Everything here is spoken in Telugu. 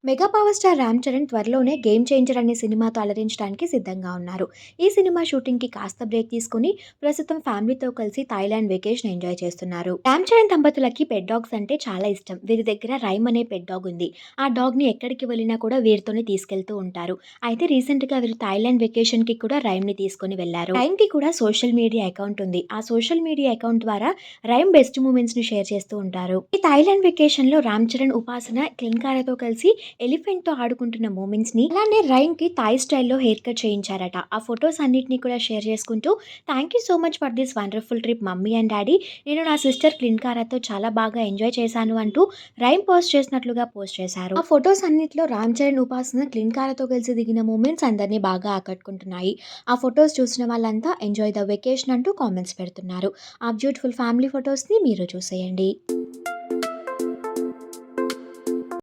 Mega power star Ram Charan త్వరలోనే 'గేమ్ చేంజర్' అనే సినిమాతో అలరించడానికి సిద్ధంగా ఉన్నారు. ఈ సినిమా షూటింగ్‌కి కాస్త బ్రేక్ తీసుకొని ప్రస్తుతం ఫ్యామిలీతో కలిసి థాయిలాండ్ వెకేషన్ ఎంజాయ్ చేస్తున్నారు. రామ్ చరణ్ దంపతులకి పెట్ డాగ్స్ అంటే చాలా ఇష్టం. వీరి దగ్గర రైమ్ అనే పెట్ డాగ్ ఉంది. ఆ డాగ్‌ని ఎక్కడికి వెళ్ళినా కూడా వీరితోనే తీసుకెళ్తూ ఉంటారు. అయితే రీసెంట్‌గా వీరు థాయిలాండ్ వెకేషన్‌కి కూడా రైమ్‌ని తీసుకొని వెళ్లారు. రైమ్‌కి కూడా సోషల్ మీడియా అకౌంట్ ఉంది. ఆ సోషల్ మీడియా అకౌంట్ ద్వారా రైమ్ బెస్ట్ మూమెంట్స్‌ని షేర్ చేస్తూ ఉంటారు. ఈ థాయిలాండ్ వెకేషన్‌లో రామ్ చరణ్, ఉపాసన, క్లిన్కారాతో కలిసి ఎలిఫెంట్‌తో ఆడుకుంటున్న మూమెంట్స్‌ని అలానే రైమ్‌కి థాయ్ స్టైల్‌లో హెయిర్ కట్ చేయించారట. ఆ ఫోటోస్ అన్నిటిని కూడా షేర్ చేసుకుంటూ thank you so much for this wonderful trip mummy and daddy. నేను నా సిస్టర్ క్లిన్కారాతో చాలా బాగా ఎంజాయ్ చేశాను అంటూ రైమ్ పోస్ట్ చేసినట్లుగా పోస్ట్ చేశారు. ఆ ఫోటోస్ అన్నిట్లో రామ్ చరణ్, ఉపాసన క్లిన్కారాతో కలిసి దిగిన మూమెంట్స్ అందరిని బాగా ఆకట్టుకుంటున్నాయి. ఆ ఫోటోస్ చూసిన వాళ్ళంతా ఎంజాయ్ ద వెకేషన్ అంటూ కామెంట్స్ పెడుతున్నారు. ఆ బ్యూటిఫుల్ ఫ్యామిలీ ఫోటోస్‌ని మీరు చూసేయండి.